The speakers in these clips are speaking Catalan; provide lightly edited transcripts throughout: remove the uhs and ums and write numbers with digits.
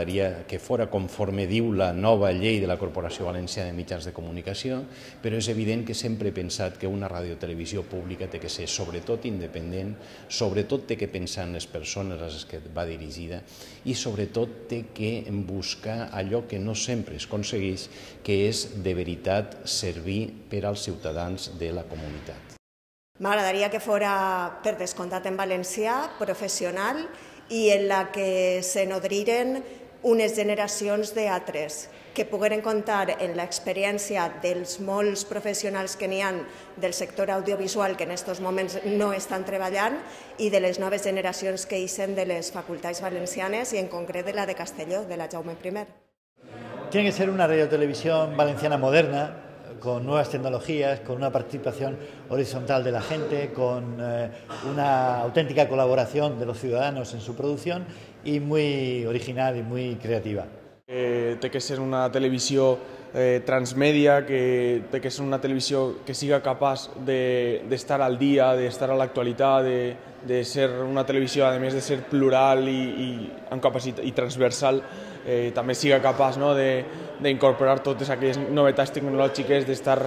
m'agradaria que fora conforme diu la nova llei de la Corporació Valenciana de Mitjans de Comunicació, però és evident que sempre he pensat que una radiotelevisió pública té que ser sobretot independent, sobretot té que pensar en les persones a les que va dirigida i sobretot té que buscar allò que no sempre es aconsegueix, que és de veritat servir per als ciutadans de la comunitat. M'agradaria que fora, per descomptat en valencià, professional i en la que se nodriren unes generacions d'altres, que pogueren comptar en l'experiència dels molts professionals que n'hi ha del sector audiovisual que en aquests moments no estan treballant i de les noves generacions que ixen de les facultats valencianes i en concret de la de Castelló, de la Jaume I. Tiene que ser una radiotelevisión valenciana moderna, con nuevas tecnologías, con una participación horizontal de la gente, con una auténtica colaboración de los ciudadanos en su producción y muy original y muy creativa. Té que ser una televisió transmèdia, que té que ser una televisió que siga capaç d'estar al dia, d'estar a l'actualitat, de ser una televisió, a més de ser plural i transversal, també siga capaç d'incorporar totes aquelles novetats tecnològiques, d'estar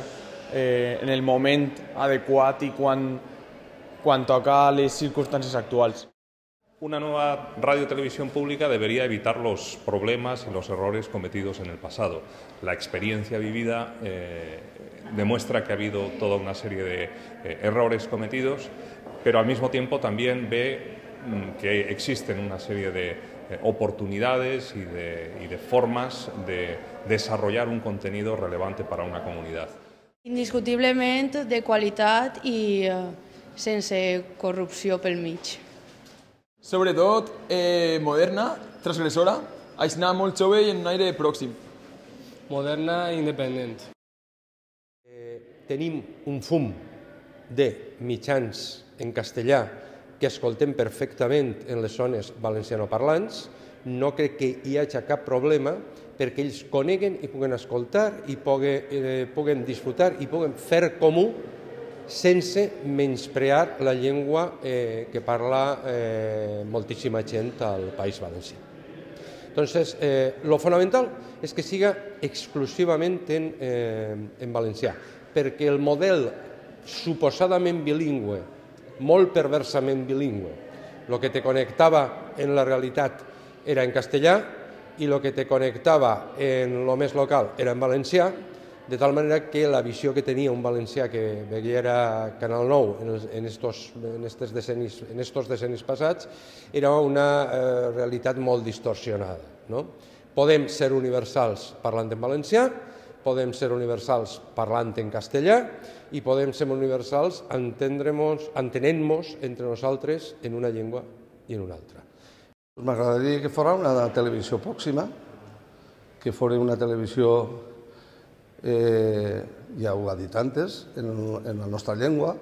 en el moment adequat i quan toca les circunstàncies actuals. Una nueva radiotelevisión pública debería evitar los problemas y los errores cometidos en el pasado. La experiencia vivida demuestra que ha habido toda una serie de errores cometidos, pero al mismo tiempo también ve que existen una serie de oportunidades y de formas de desarrollar un contenido relevante para una comunidad. Indiscutiblement de qualitat i sense corrupció pel mig. Sobretot moderna, transgressora, així molt jove i en un aire pròxim. Moderna i independent. Tenim un fum de mitjans en castellà que escoltem perfectament en les zones valencianoparlants. No crec que hi hagi cap problema perquè ells coneguen i puguen escoltar i puguen disfrutar i puguen fer comú sense menysprear la llengua que parla moltíssima gent al País Valencià. Entonces, lo fonamental és que siga exclusivament en valencià, perquè el model suposadament bilingüe, molt perversament bilingüe, el que te connectava en la realitat era en castellà i el que te connectava en lo més local era en valencià, de tal manera que la visió que tenia un valencià que veia Canal 9 en estos decennis passats era una realitat molt distorsionada. Podem ser universals parlant en valencià, podem ser universals parlant en castellà i podem ser universals entenent-nos entre nosaltres en una llengua i en una altra. M'agradaria que fos una televisió pròxima, que fos una televisió, ya ho ha dit antes, en la nuestra lengua.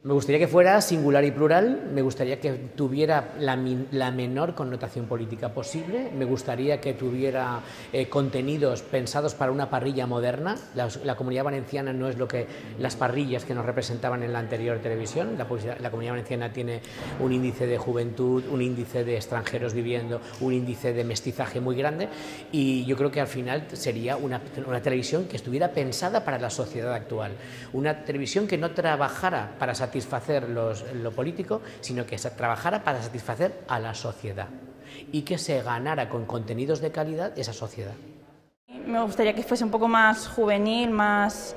Me gustaría que fuera singular y plural, me gustaría que tuviera la menor connotación política posible, me gustaría que tuviera contenidos pensados para una parrilla moderna. La Comunidad Valenciana no es lo que las parrillas que nos representaban en la anterior televisión. La Comunidad Valenciana tiene un índice de juventud, un índice de extranjeros viviendo, un índice de mestizaje muy grande y yo creo que al final sería una televisión que estuviera pensada para la sociedad actual. Una televisión que no trabajara para satisfacer lo político, sino que se trabajara para satisfacer a la sociedad y que se ganara con contenidos de calidad esa sociedad. Me gustaría que fuese un poco más juvenil, más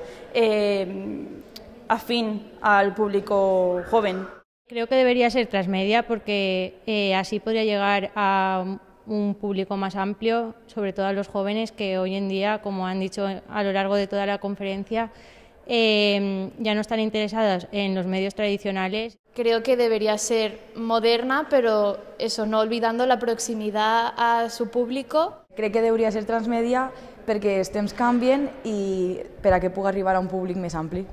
afín al público joven. Creo que debería ser transmedia porque así podría llegar a un público más amplio, sobre todo a los jóvenes que hoy en día, como han dicho a lo largo de toda la conferencia, ya no están interesadas en los medios tradicionales. Creo que debería ser moderna, pero eso, no olvidando la proximidad a su público. Crec que hauria de ser transmèdia perquè els temps canvien i per a que pugui arribar a un públic més ampli.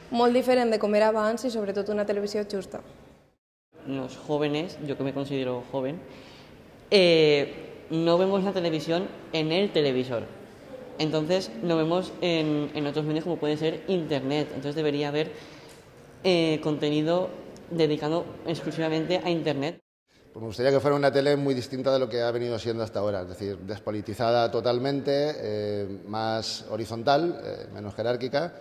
Molt diferent de com era abans i sobretot una televisió justa. Los jóvenes, yo que me considero joven, no vemos la televisión en el televisor. Entonces lo vemos en otros medios como puede ser Internet. Entonces debería haber contenido dedicado exclusivamente a Internet. Pues me gustaría que fuera una tele muy distinta de lo que ha venido siendo hasta ahora, es decir, despolitizada totalmente, más horizontal, menos jerárquica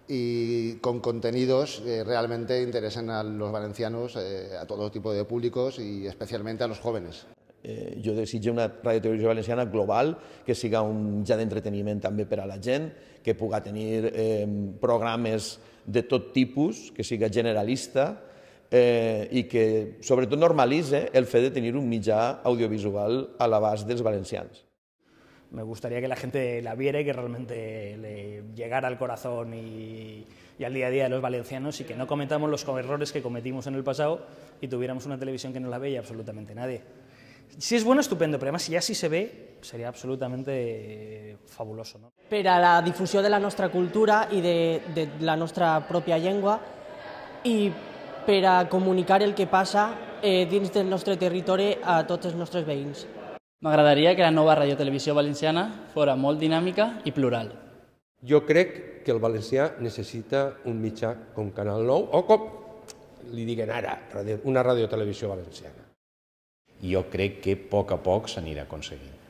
y con contenidos que realmente interesen a los valencianos, a todo tipo de públicos i especialment a los jóvenes. Jo desitjo una radiotelevisió valenciana global, que siga un ja d'entreteniment també per a la gent, que puga tenir programes de tot tipus, que siga generalista i que sobretot normalitze el fet de tenir un mitjà audiovisual a l'abast dels valencians. Me gustaría que la gente la viera y que realmente le llegara al corazón y al día a día de los valencianos y que no cometamos los errores que cometimos en el pasado y tuviéramos una televisión que no la veía absolutamente nadie. Si es bueno, estupendo, pero además si ya sí se ve, sería absolutamente fabuloso. No? Per a la difusió de la nostra cultura i de la nostra pròpia llengua i per a comunicar el que passa dins del nostre territori a tots els nostres veïns. M'agradaria que la nova radiotelevisió valenciana fora molt dinàmica i plural. Jo crec que el valencià necessita un mitjà com Canal 9 o com li diguen ara, una radiotelevisió valenciana. Jo crec que a poc s'anirà aconseguint.